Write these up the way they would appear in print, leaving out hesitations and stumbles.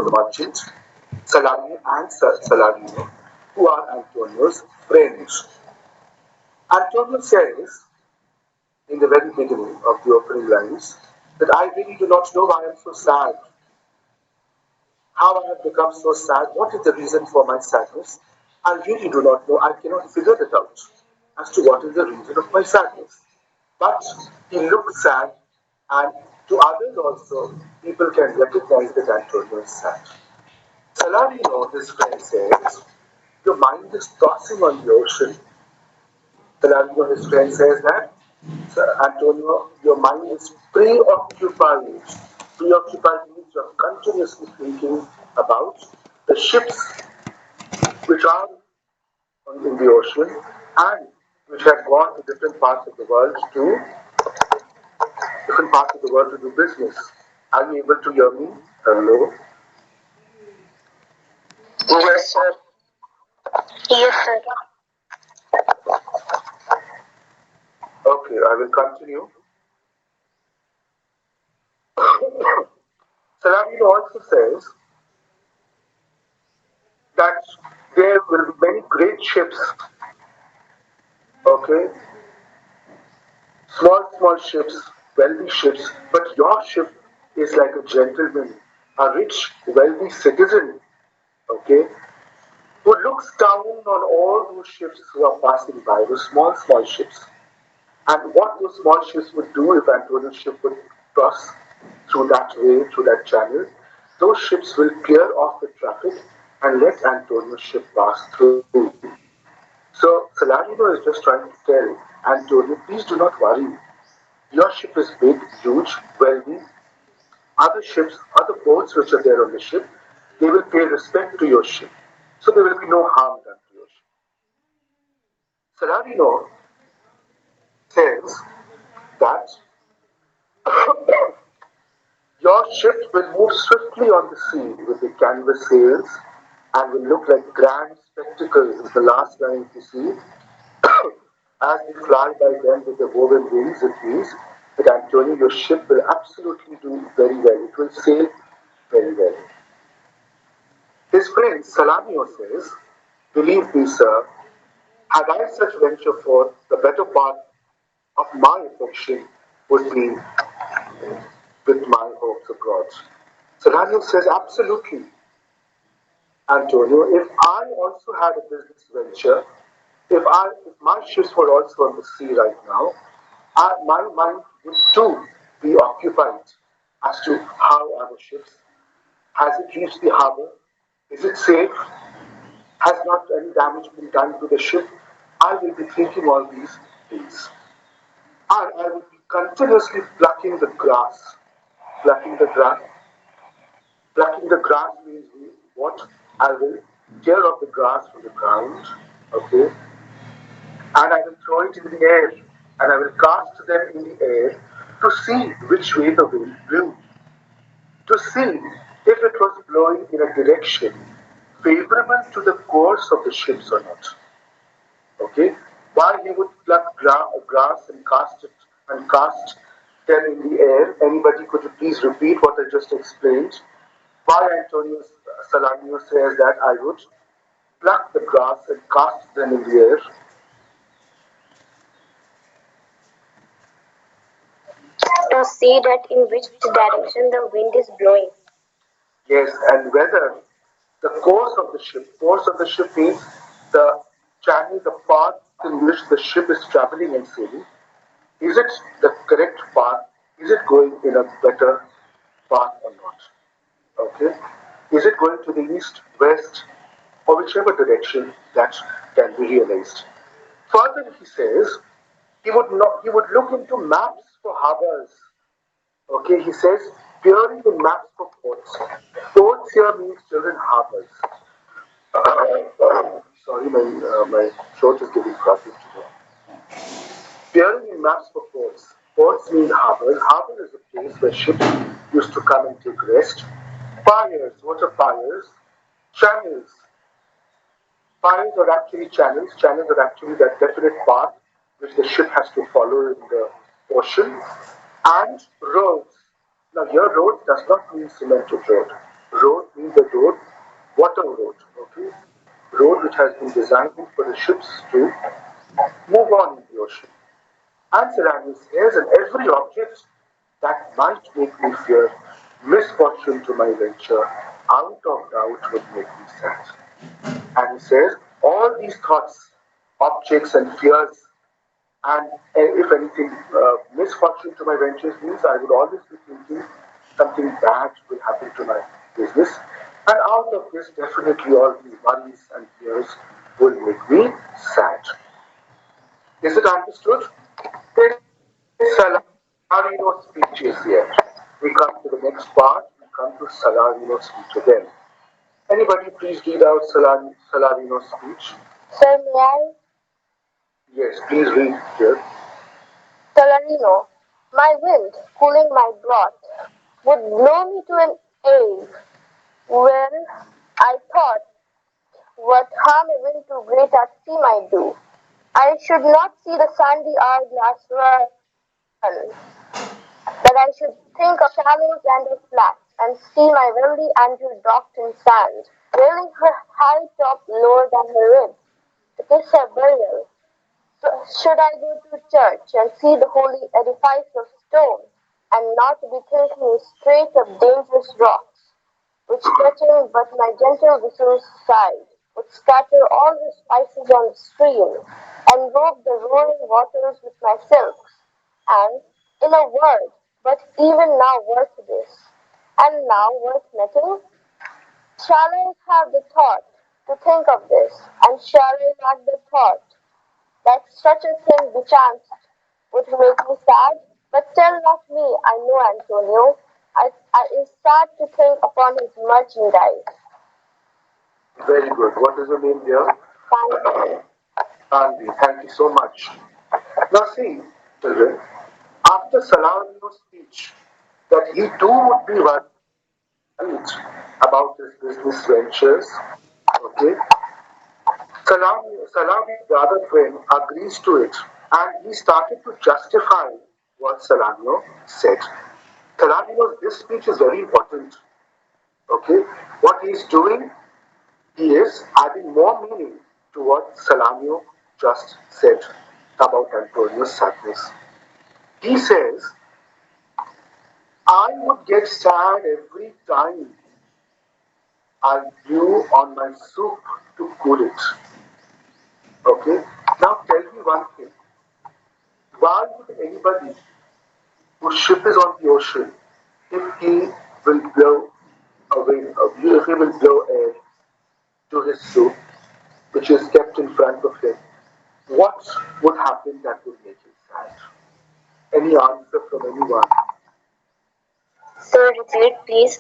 the merchant, Saladin and Saladino, who are Antonio's friends. Antonio says in the very beginning of the opening lines that I really do not know why I am so sad. How I have become so sad, what is the reason for my sadness? I really do not know, I cannot figure it out as to what is the reason of my sadness. But he looks sad, and to others also, people can recognize that Antonio is sad. Saladino, his friend, says, your mind is tossing on the ocean. Saladino, his friend, says that, Antonio, your mind is preoccupied. Preoccupied means you're continuously thinking about the ships which are in the ocean and which have gone to different parts of the world to do business. Are you able to hear me? Hello? Yes, sir. Yes, sir. Okay, I will continue. Saladin also says that there will be many great ships, okay, small ships, wealthy ships, but your ship is like a gentleman, a rich, wealthy citizen, okay, who looks down on all those ships who are passing by, those small ships. And what those small ships would do if Antonio's ship would cross through that way, through that channel, those ships will clear off the traffic and let Antonio's ship pass through. So Saladino is just trying to tell Antonio, please do not worry. Your ship is big, huge, wealthy. Other ships, other boats which are there on the ship, they will pay respect to your ship. So there will be no harm done to your ship. Saladino says that your ship will move swiftly on the sea with the canvas sails and will look like grand spectacles is the last line you see. As we fly by them with the woven wings, it means that Antonio, your ship will absolutely do very well. It will sail very well. His friend Saladino says, believe me, sir, had I such venture forth, the better part of my affection would be with my hopes abroad. Saladino says, absolutely, Antonio, if I also had a business venture, if my ships were also on the sea right now, my mind would too be occupied as to how are the ships. Has it reached the harbor? Is it safe? Has not any damage been done to the ship? I will be thinking all these things. And I will be continuously plucking the grass. Plucking the grass. Plucking the grass means what? I will tear off the grass from the ground, okay, and I will throw it in the air, and I will cast them in the air to see which way the wind blew, to see if it was blowing in a direction favorable to the course of the ships or not. Okay, why he would pluck grass and cast them in the air? Anybody could you please repeat what I just explained? Why Antonio Saladino says that I would pluck the grass and cast them in the air? To see that in which direction the wind is blowing. Yes, and whether the course of the ship means the channel, the path in which the ship is traveling and sailing, is it the correct path? Is it going in a better path or not? Okay? Is it going to the east, west, or whichever direction that can be realized? Further, he says he would look into maps for harbors. Okay, he says peering in maps for ports. Ports here means children harbors. Sorry, my throat is getting froggy today. Peering in maps for ports. Ports mean harbors. Harbor is a place where ships used to come and take rest. Piers, what are piers? Channels. Piers are actually channels. Channels are actually that definite path which the ship has to follow in the ocean. And roads. Now, here road does not mean cemented road. Road means the road, water road, okay? Road which has been designed for the ships to move on in the ocean. And Saladin says, and every object that might make me fear, misfortune to my venture, out of doubt would make me sad. And he says, all these thoughts, objects and fears, and if anything, misfortune to my ventures means I would always be thinking something bad will happen to my business. And out of this, definitely all these worries and fears will make me sad. Is it understood? This Salarino's speech is here. We come to the next part. We come to Salarino's speech again. Anybody please read out Salarino's speech? Sir, may I? Yes, please read here. Salarino, my wind, cooling my broth, would blow me to an ave when I thought what harm a wind too great at sea might do. I should not see the sandy hourglass run, that I should think of shallows and of flats, and see my wealthy Andrew docked in sand, railing her high top lower than her ribs, to kiss her burial. So should I go to church and see the holy edifice of stone, and not be thinking straight of dangerous rocks, which touching but my gentle whistle's side, would scatter all the spices on the stream, and robe the roaring waters with my silks, and, in a word, but even now worth this, and now worth nothing? Shall I have the thought to think of this, and shall I lack the thought that such a thing bechanced would make me sad? But tell not me, I know Antonio. I is sad to think upon his merchandise. Very good. What is your name, dear? Thank Andy. Thank you so much. Now see, children, after Salarino's speech, that he too would be worried about his business ventures, okay, Salami's brother friend agrees to it and he started to justify what Salamio said. Salamio's this speech is very important. Okay, what he is doing, he is adding more meaning to what Salamio just said about Antonio's sadness. He says, I would get sad every time I blew on my soup to cool it. Okay, now tell me one thing. Why would anybody whose ship is on the ocean, if he will blow away, if he will blow air to his soup, which is kept in front of him, what would happen that would make him sad? Any answer from anyone? Sir, repeat, please.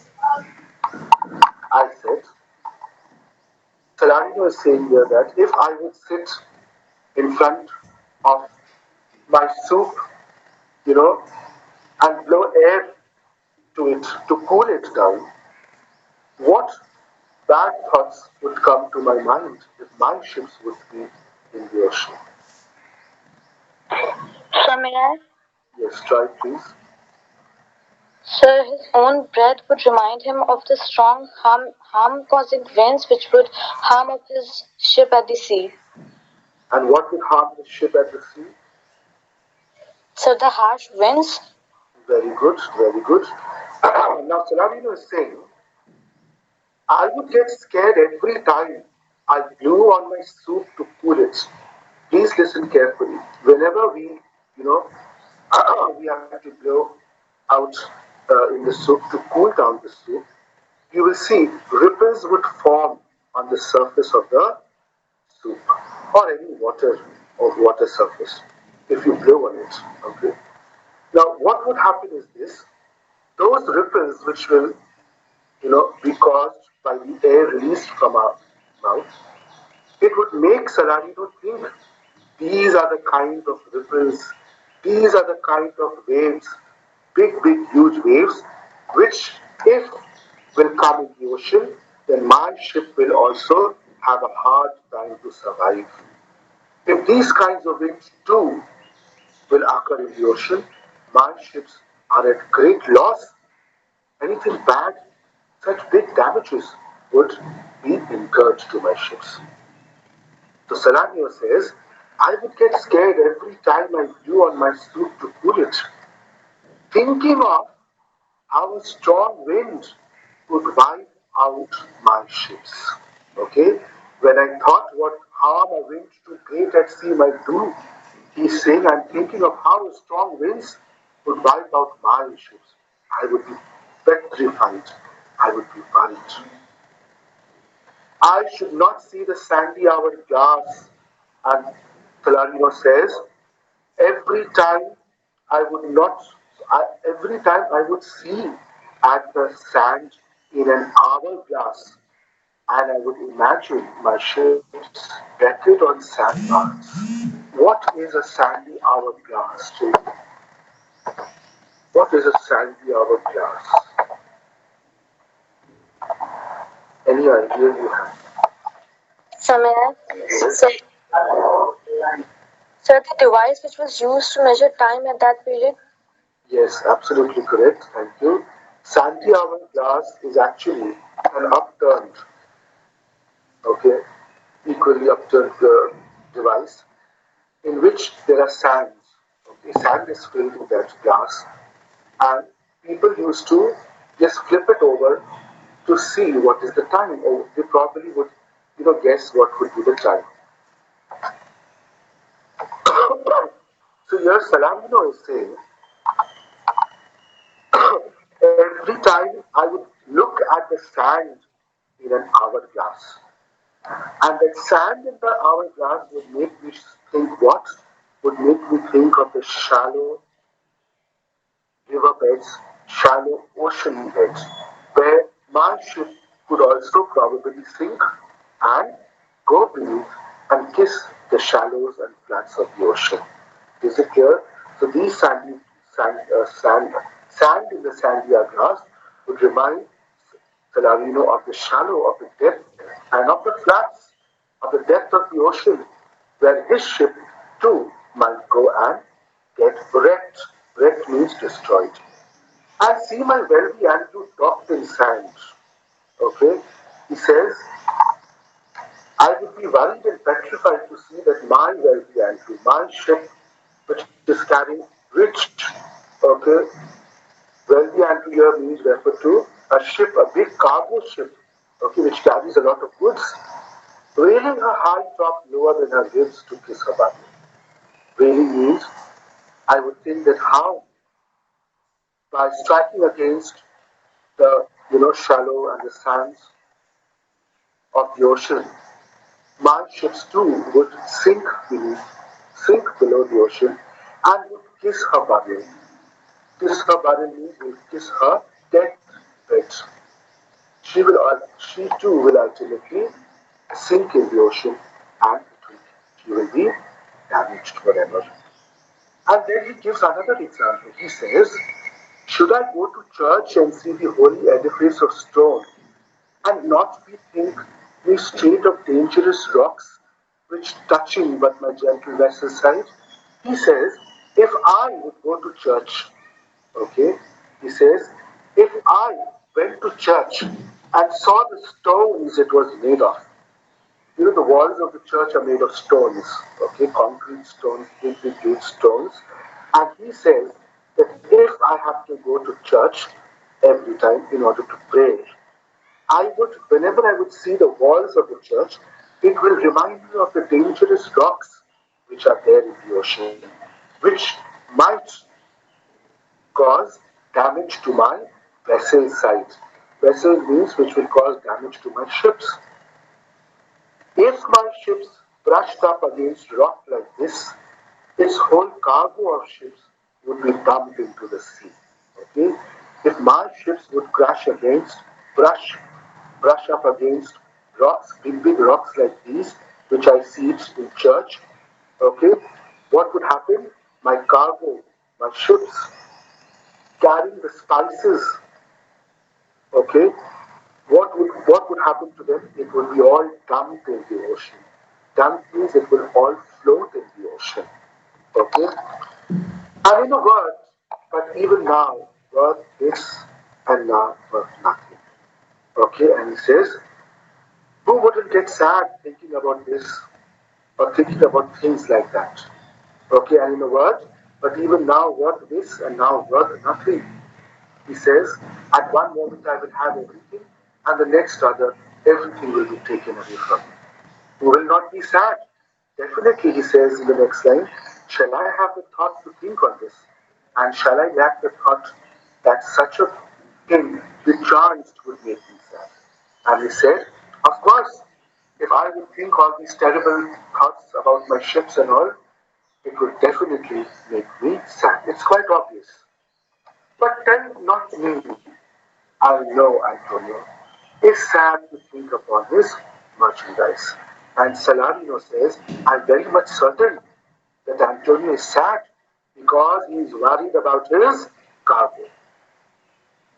I said, Salarino is saying here that if I would sit in front of my soup, you know, and blow air to it to cool it down, what bad thoughts would come to my mind if my ships would be in the ocean? Sir, may I? Yes, try please. Sir, his own breath would remind him of the strong harm-causing winds which would harm up his ship at the sea. And what would harm the ship at the sea? Sir, the harsh winds. Very good, very good. Now Saladino is saying, I would get scared every time I blew on my soup to cool it. Please listen carefully. Whenever we have to blow out in the soup to cool down the soup, you will see ripples would form on the surface of the soup or any water surface if you blow on it. Okay. Now, what would happen is this: those ripples, which will be caused by the air released from our mouth, it would make Salarino think these are the kind of ripples, these are the kind of waves, big, huge waves, which if will come in the ocean, then my ship will also have a hard time to survive. If these kinds of winds too will occur in the ocean, my ships are at great loss. Anything bad such big damages would be incurred to my ships. So Salanio says, I would get scared every time I drew on my suit to cool it, thinking of how a strong wind would wipe out my ships. Okay? When I thought what harm a wind too great at sea might do, he's saying, I'm thinking of how strong winds would wipe out my ships. I would be petrified. I would be worried. I should not see the sandy hourglass. And Salarino says, every time I would not, every time I would see at the sand in an hourglass, and I would imagine my ships decked on sandbars. What is a sandy hourglass, Jay? What is a sandy hourglass? Any idea you have? Samaya. So, so the device which was used to measure time at that period. Yes, absolutely correct. Thank you. Sandy hourglass is actually an upturned, okay, equally upturned device in which there are sands. Okay, sand is filled in that glass, and people used to just flip it over to see what is the time, or they probably would, guess what would be the time. So here Salamino is saying, every time I would look at the sand in an hourglass, and that sand in the hourglass would make me think what? Would make me think of the shallow riverbeds, shallow ocean beds, where my ship could also probably sink and go beneath and kiss the shallows and flats of the ocean. Is it clear? So these sand in the sandia glass would remind Salarino of the shallow, of the depth, and of the flats, of the depth of the ocean, where his ship too might go and get wrecked. Wrecked means destroyed. I see my wealthy Andrew docked in sand. Okay? He says, I would be worried and petrified to see that my wealthy Andrew, my ship, which is carrying rich, okay, wealthy Andrew here means refer to a ship, a big cargo ship, okay, which carries a lot of goods, railing her high top lower than her ribs to kiss her body. Railing means I would think that how by striking against the shallow and the sands of the ocean, my ships too would sink below the ocean, and would kiss her body. Kiss her body means will kiss her death bed. She too will ultimately sink in the ocean, and she will be damaged forever. And then he gives another example. He says, should I go to church and see the holy edifice of stone and not bethink me straight of dangerous rocks, which touching but my gentle vessel side? He says, if I would go to church, okay, he says, if I went to church and saw the stones it was made of, the walls of the church are made of stones, okay, concrete stones, big, big, huge stones. And he says that if I have to go to church every time in order to pray, whenever I would see the walls of the church, it will remind me of the dangerous rocks which are there in the ocean, which might cause damage to my vessel side. Vessel means which will cause damage to my ships. If my ships brushed up against rock like this, its whole cargo of ships would be dumped into the sea. Okay? If my ships would brush, brush up against rocks, big, big rocks like these, which I see it in church, okay, what would happen? My cargo, my ships carrying the spices, okay, what would happen to them? It would be all dumped in the ocean. Dumped means it will all float in the ocean. Okay? And in a word, but even now, worth this and now worth nothing. Okay, and he says, who wouldn't get sad thinking about this or thinking about things like that? Okay, and in a word, but even now worth this and now worth nothing. He says, at one moment I will have everything, and the next other, everything will be taken away from me. You will not be sad. Definitely, he says in the next line, shall I have the thought to think on this? And shall I lack the thought that such a thing bechanced would make me sad? And he said, of course, if I would think all these terrible thoughts about my ships and all, it would definitely make me sad. It's quite obvious. But tell not me, I know Antonio is sad to think upon his merchandise. And Salarino says, I'm very much certain that Antonio is sad because he is worried about his cargo.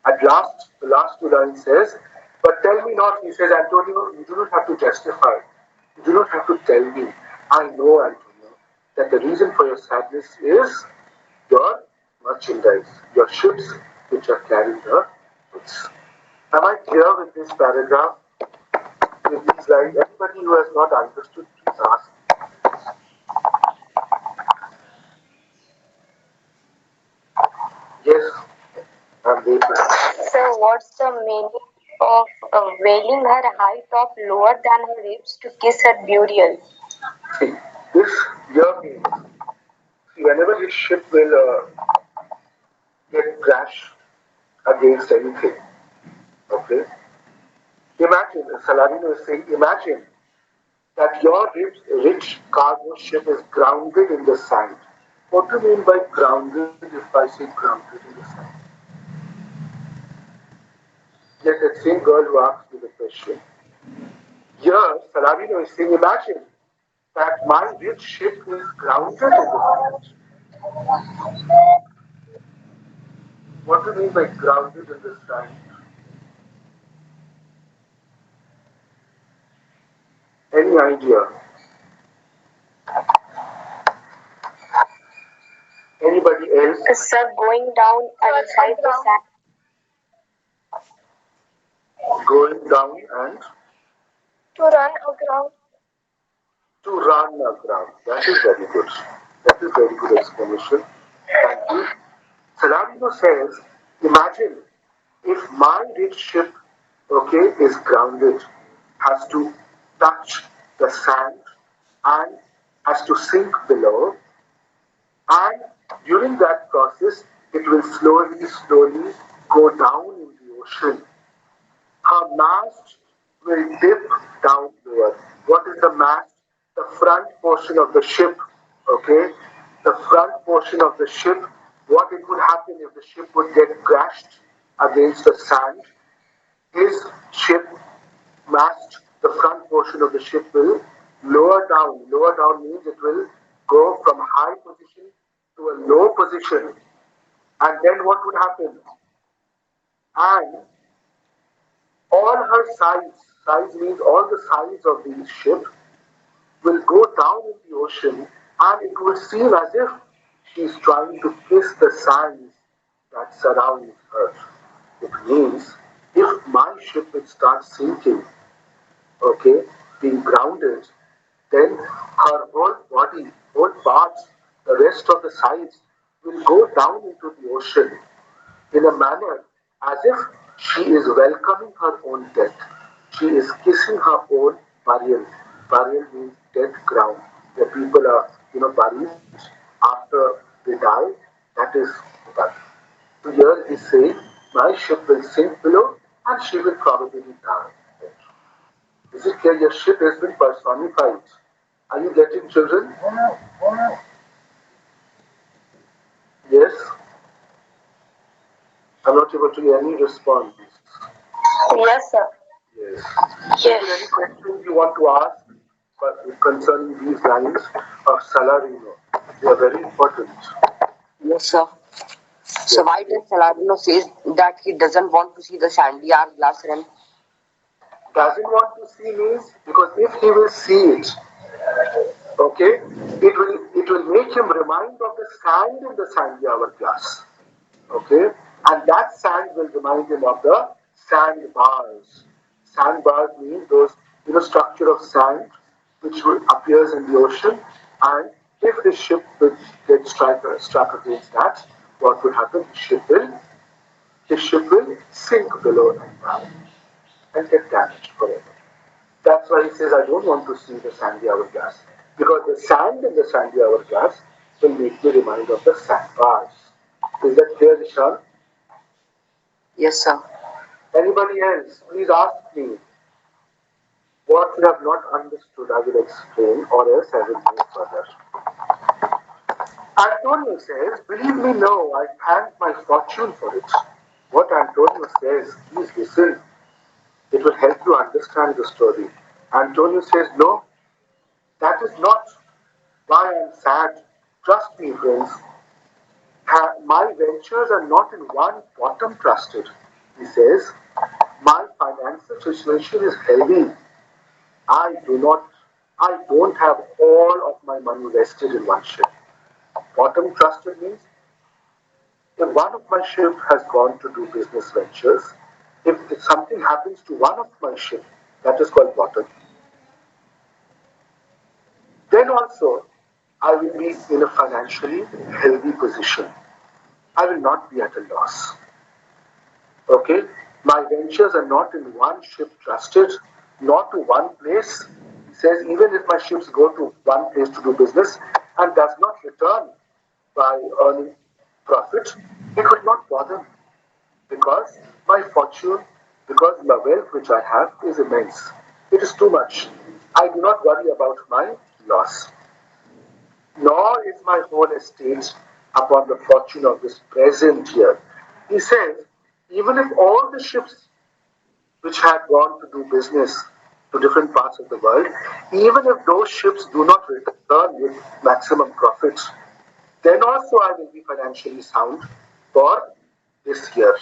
At last, the last two lines says, but tell me not, he says, Antonio, you do not have to justify. You do not have to tell me. I know, Antonio, that the reason for your sadness is your merchandise, your ships which are carrying the goods. Am I clear with this paragraph? With these lines? Anybody who has not understood, please ask. Yes, I'm waiting. So what's the meaning of veiling her high top lower than her ribs to kiss her burial? See, this here means, see, whenever his ship will get crash against anything, okay? Imagine, Salarino is saying, imagine that your rich cargo ship is grounded in the sand. What do you mean by grounded if I say grounded in the sand? Yet that same girl who asked me the question. Here, Salarino is saying, imagine that my rich ship is grounded in the sand. What do you mean by grounded in the sand? Any idea? Anybody else? Sir, going down inside the sand. Going down and To run aground. to run aground. That is very good. That is very good explanation. Thank you. Salarino says, imagine if my rich ship, okay, is grounded, has to touch the sand and has to sink below, and during that process, it will slowly go down in the ocean. Her mast will dip down lower. What is the mast? The front portion of the ship. Okay? The front portion of the ship. What it would happen if the ship would get crashed against the sand? His ship mast, the front portion of the ship will lower down. Lower down means it will go from high position to a low position. And then what would happen? And all her sides means all the sides of the ship will go down in the ocean and it will seem as if she's trying to kiss the sands that surround her. It means if my ship would start sinking, okay, being grounded, then her whole body, whole parts, the rest of the sides will go down into the ocean in a manner as if she is welcoming her own death. She is kissing her own burial. Burial means dead ground, where people are, buried after they die. That is that. So here he says, my ship will sink below and she will probably die. Is it clear? Your ship has been personified. Are you getting children? Yes? I'm not able to hear any response. Yes, sir. Yes. Is there Yes. any questions you want to ask concerning these lines of Salarino? They are very important. Yes, sir. So why does Saladino says that he doesn't want to see the sandy hourglass run? Doesn't want to see means because if he will see it, okay, it will make him remind of the sand in the sandy hourglass. Okay, and that sand will remind him of the sandbars. Sandbars mean those structure of sand which appears in the ocean, and if the ship will get struck against that, what will happen? The ship will sink below and get damaged forever. That's why he says, I don't want to see the sandy hourglass. Because the sand in the sandy hourglass will make me remind of the sandbars. Is that clear, Nishan? Yes, sir. Anybody else? Please ask me. What you have not understood, I will explain, or else I will move further. Antonio says, believe me, no, I thank my fortune for it. What Antonio says, please listen. It will help you understand the story. Antonio says, no, that is not why I am sad. Trust me, friends. My ventures are not in one bottom trusted. He says, my financial situation is healthy. I do not, I don't have all of my money vested in one ship. Bottom trusted means if one of my ship has gone to do business ventures, if something happens to one of my ship, that is called bottom. Then also I will be in a financially healthy position. I will not be at a loss. Okay? My ventures are not in one ship trusted, not to one place. He says, even if my ships go to one place to do business and does not return by earning profit, it will not bother me because my fortune, because the wealth which I have is immense. It is too much. I do not worry about my loss. Nor is my whole estate upon the fortune of this present year. He says, even if all the ships which had gone to do business to different parts of the world, even if those ships do not return with maximum profits, then also I will be financially sound for this year.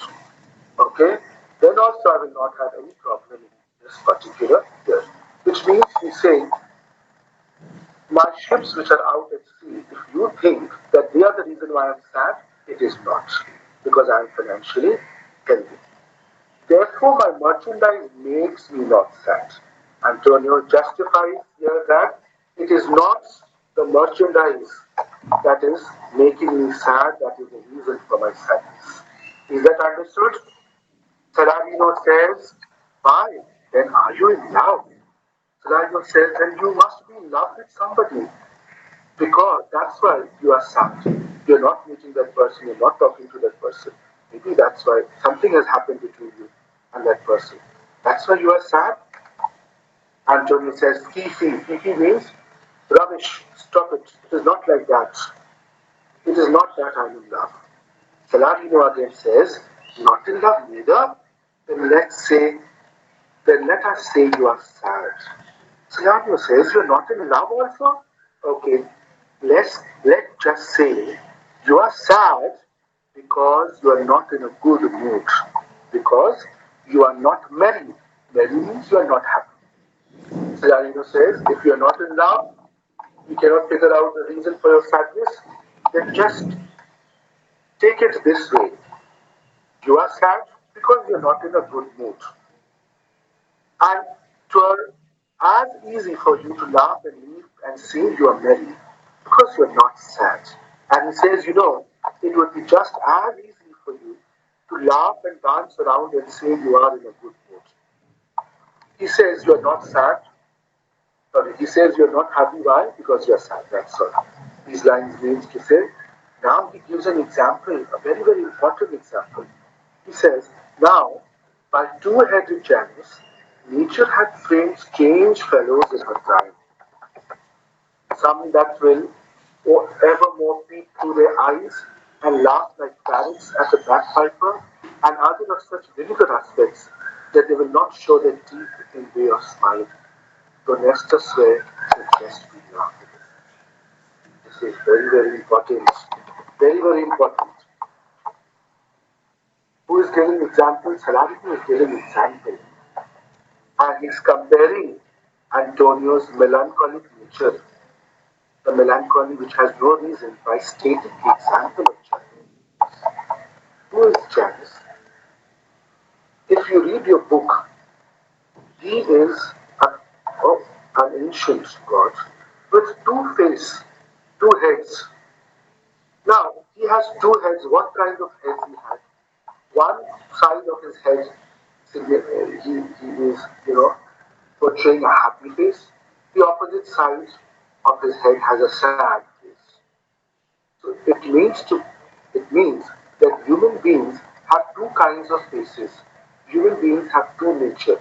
Okay? Then also I will not have any problem in this particular year. Which means he's saying my ships which are out at sea, if you think that they are the reason why I'm sad, it is not. Because I am financially healthy. Therefore, my merchandise makes me not sad. Antonio justifies here that it is not the merchandise that is making me sad, that is the reason for my sadness. Is that understood? Saladino says, why? Then are you in love? Saladino says, then you must be in love with somebody. Because that's why you are sad. You're not meeting that person, you're not talking to that person. Maybe that's why something has happened between you and that person. That's why you are sad. Antonio says, Fifi. Fifi means rubbish. Stop it. It is not like that. It is not that I'm in love. Saladino again says, not in love neither. Then let us say you are sad. Saladino says, you're not in love also? Okay, let's just say you are sad because you are not in a good mood. Because you are not merry. Merry means you are not happy. Saladino says, if you are not in love, you cannot figure out the reason for your sadness, then just take it this way. You are sad because you are not in a good mood. And it were as easy for you to laugh and leave and say you are merry because you are not sad. And he says, it would be just as easy for you to laugh and dance around and say you are in a good mood. He says you are not sad. Sorry, he says you are not happy. Why? Because you are sad. That's all. These lines means to say. Now he gives an example, a very, very important example. He says, now, by two-headed Janus, nature had framed strange fellows in her time. Some that will evermore peep through their eyes and laugh like parrots at the bagpiper, and others of such vinegar aspects that they will not show their teeth in way of smile, though Nestor swear to just be laughing. This is very, very important. Very, very important. Who is giving example? Saladino is giving example. And he's comparing Antonio's melancholic nature, the melancholy which has no reason, by stating the example of Janus. Who is Janus? If you read your book, He is a, oh, an ancient god with two faces, two heads. Now, he has two heads. What kind of heads he had? One side of his head, he is, portraying a happy face. The opposite side of his head has a sad face. So it means that human beings have two kinds of faces. Human beings have two nature.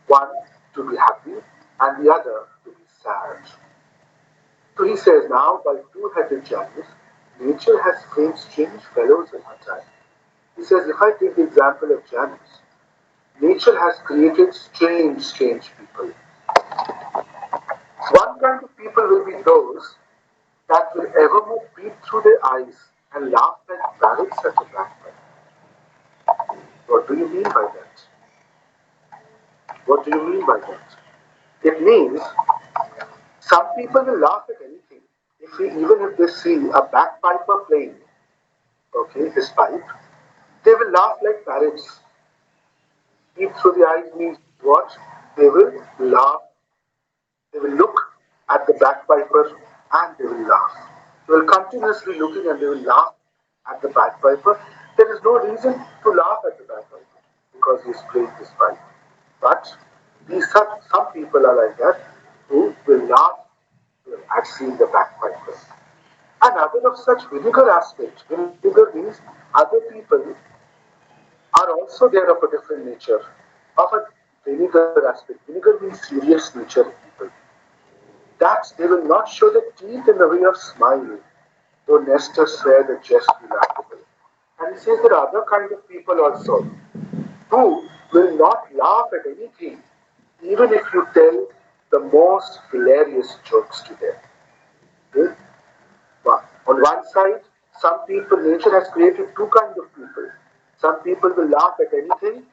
One to be happy and the other to be sad. So he says now by two-headed Janus, nature has framed strange fellows in her time. He says if I take the example of Janus, nature has created strange people. One kind of people will be those that will evermore peep through their eyes and laugh like parrots at the backbone. What do you mean by that? What do you mean by that? It means some people will laugh at anything. Even if they see a bagpiper playing, okay, his pipe, they will laugh like parrots. Peep through the eyes means what? They will laugh. They will look at the bagpiper and they will laugh. They will continuously looking and they will laugh at the bagpiper. There is no reason to laugh at the bagpiper because he is playing his pipe. But some people are like that who will laugh at seeing the bagpiper. Another of such vinegar aspect, vinegar means other people are also there of a different nature, of a vinegar aspect. Vinegar means serious nature people. That they will not show the teeth in the way of smile, though Nestor swear the jest be laughable. And he says there are other kind of people also who will not laugh at anything, even if you tell the most hilarious jokes to them. Okay? On one side, some people, nature has created two kinds of people. Some people will laugh at anything,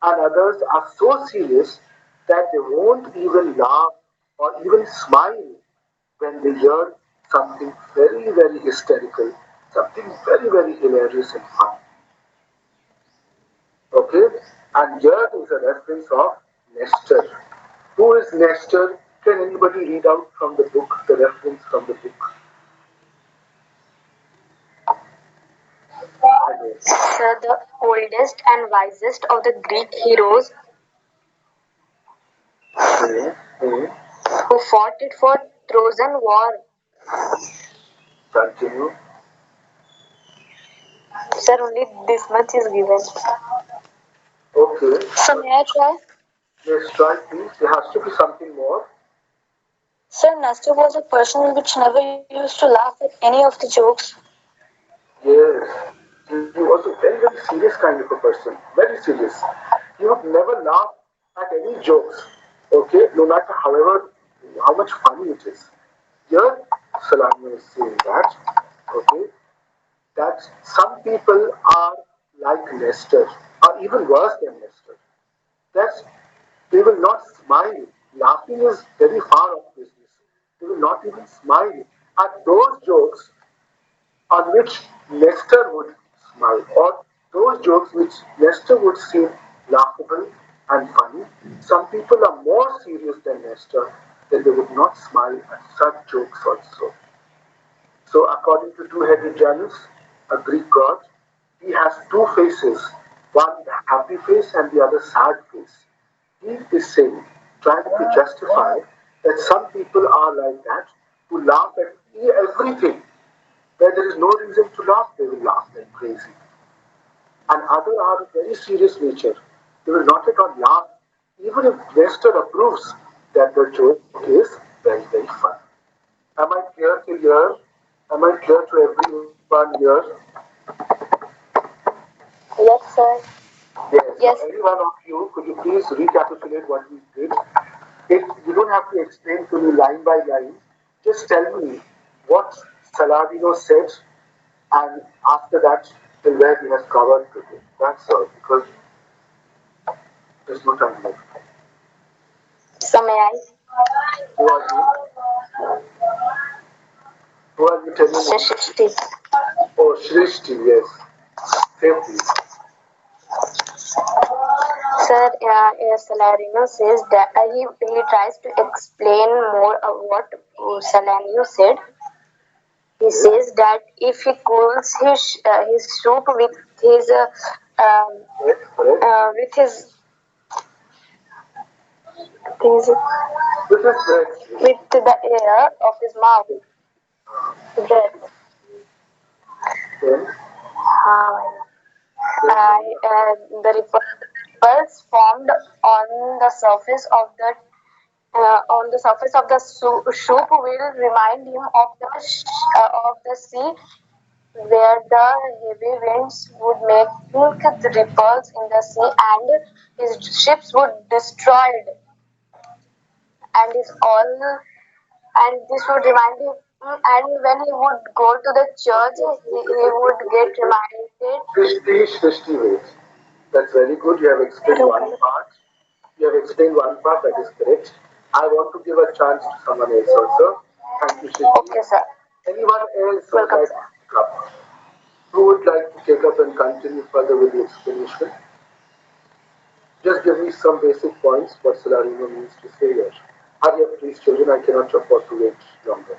and others are so serious that they won't even laugh or even smile when they hear something very hysterical, something very hilarious and fun. Okay? And here is a reference of Nestor. Who is Nestor? Can anybody read out from the book, the reference from the book? Sir, the oldest and wisest of the Greek heroes Okay. Okay. who fought it for Trojan War. Continue. Sir, only this much is given. Okay. So may I try? Let's try please. There has to be something more. Sir, Nestor was a person which never used to laugh at any of the jokes. Yes. He was a very serious kind of a person. Very serious. He would never laugh at any jokes. Okay, no matter how much funny it is. Here, Salami is saying that, okay, that some people are like Nestor, or even worse than Nestor. That's they will not smile. Laughing is very far off business. They will not even smile at those jokes on which Nestor would smile, or those jokes which Nestor would seem laughable and funny. Some people are more serious than Nestor, that they would not smile at such jokes also. So, according to two-headed Janus, a Greek god, he has two faces, one the happy face and the other sad face. He is saying, trying to justify that some people are like that, who laugh at everything. Where there is no reason to laugh, they will laugh like crazy. And others are of very serious nature. They will not at all laugh, even if Nestor approves that the joke is very fun. Am I clear to here? Am I clear to everyone here? Yes, sir. Yes. Yes. So any one of you, could you please recapitulate what we did? If you don't have to explain to me line by line, just tell me what Saladino said, and after that, till where he has covered today. That's all, because there's no time left. So may I? Who are you? Who are you telling Sir me? Shrishti. Oh, Shrishti, yes. Say please. Sir, Salarino says that he tries to explain more of what Salarino said. He says that if he cools his soup with his with his things With his breath. with the air of his mouth, breath. Then, The ripples formed on the surface of the soup will remind him of the sea, where the heavy winds would make the ripples in the sea, and his ships would destroyed, and is all, and this would remind him. And when he would go to the church, he would get reminded. Srishti, wait. That's very good. You have explained one part. You have explained one part, that is correct. I want to give a chance to someone else also. Thank you, Srishti. Okay, sir. Anyone else would Welcome, like sir. to pick up? Who would like to take up and continue further with the explanation? Just give me some basic points what Salarino means to say here. Hurry up, please, children. I cannot afford to wait longer.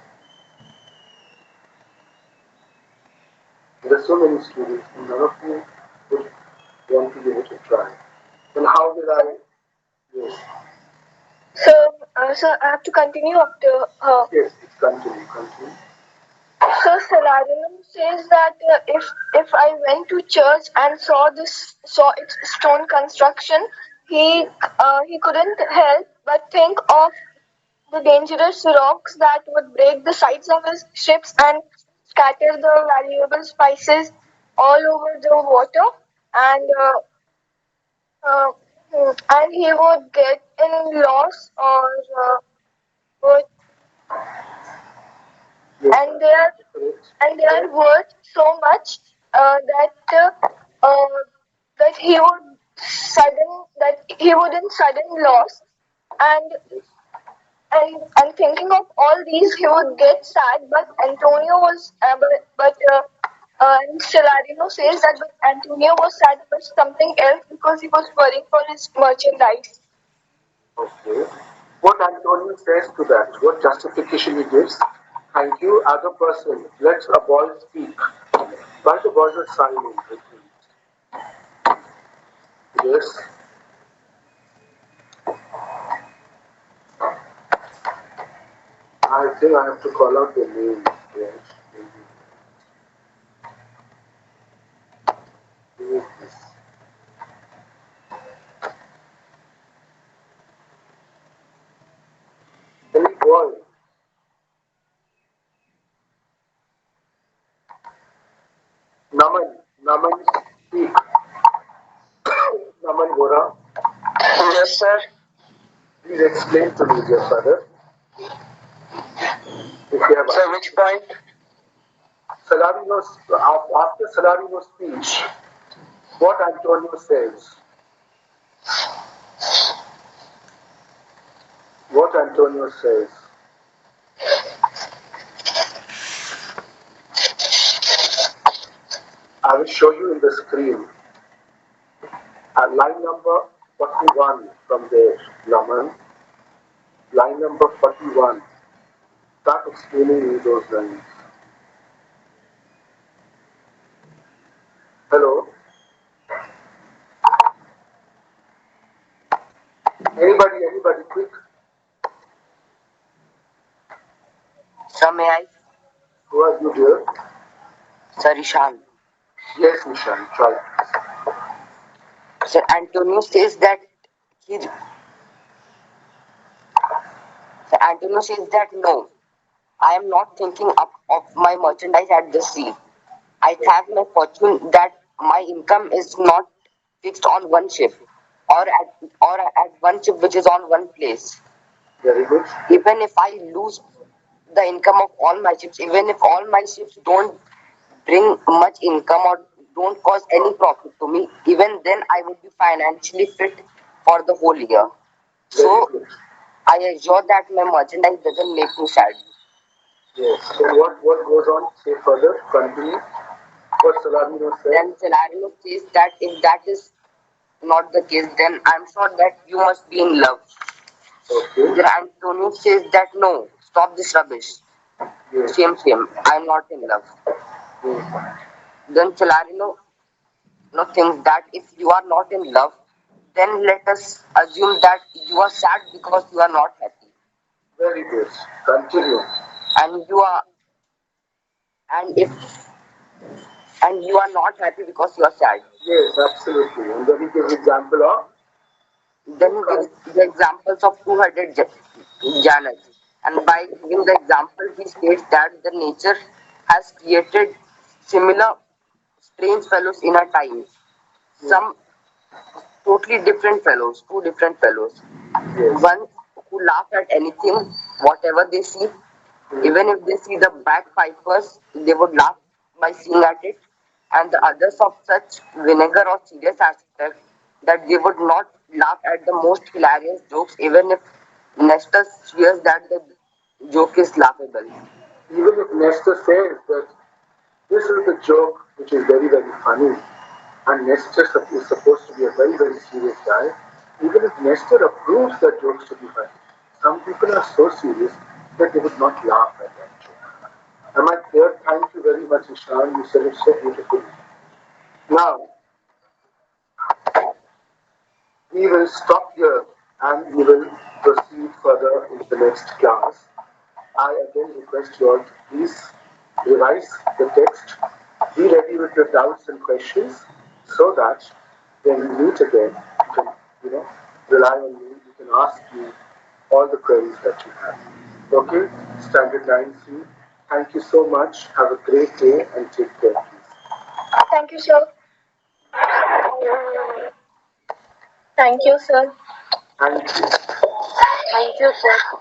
There are so many students, and none of you would want to give it a try. And how will I? Yes, So I have to continue after her. yes, it's continue. So Saladin says that if I went to church and saw its stone construction, he couldn't help but think of the dangerous rocks that would break the sides of his ships and scatter the valuable spices all over the water, and uh, and he would get in loss or would, Yes, and they are correct. and they are worth so much uh, that he would in sudden loss, and and thinking of all these he would get sad. But Antonio was and Salarino says that but Antonio was sad for something else because he was worrying for his merchandise. Okay. What Antonio says to that? What justification he gives? Thank you. Other person, let a boy speak. Why the boys are silent? Yes. I think I have to call out the name. Yes. Who is this? Any boy? Naman, speak. Naman Gora, Yes, sir. please explain to me, dear father, if you have Sir, which point? After Salarino's speech, what Antonio says. What Antonio says. I will show you in the screen. At line number 41 from there, Naman. Line number 41. Start explaining me those lines. Hello? Anybody, quick. Sir, may I? Who are you dear? Sir, Ishan. Yes, Nishan, try. Sir, Antonio says that he. Sir, Antonio says that no, I am not thinking of my merchandise at the sea. I have my fortune that my income is not fixed on one ship or at one ship which is on one place. Very good. Even if I lose the income of all my ships, even if all my ships don't bring much income or don't cause any profit to me, even then I would be financially fit for the whole year. Very So good. I assure that my merchandise doesn't make me sad. Yes. So what goes on? Say further. Continue. What Salamino said. Then Salarino says that if that is not the case, then I'm sure that you must be in love. Okay. Then Antonio says that no, stop this rubbish. Yes. Same, I'm not in love. Mm. Then Celarino thinks that if you are not in love, then let us assume that you are sad because you are not happy. Very good. Continue. And you are and if and you are not happy because you are sad. Yes, absolutely. And then he gives example of Then he gives the examples of two-headed Janus. And by giving the example, he states that the nature has created similar strange fellows in our time. Some totally different fellows, two different fellows. yes. One who laugh at anything, whatever they see, even if they see the bagpipers, they would laugh by seeing at it, and the others of such vinegar or serious aspect that they would not laugh at the most hilarious jokes, even if Nestor swears that the joke is laughable. Even if Nestor says that this is the joke which is very, very funny, and Nestor is supposed to be a very, very serious guy, even if Nestor approves that jokes to be funny, some people are so serious that they would not laugh at that joke. Am I clear? Thank you very much, Ishan. You said it so beautifully. Now, we will stop here and we will proceed further in the next class. I again request you all to please revise the text, be ready with your doubts and questions so that when we meet again, you can, rely on me, you can ask me all the queries that you have. Okay, Standard 9C, thank you so much. Have a great day and take care, please. Thank you, sir. Thank you, sir. Thank you. Thank you, sir.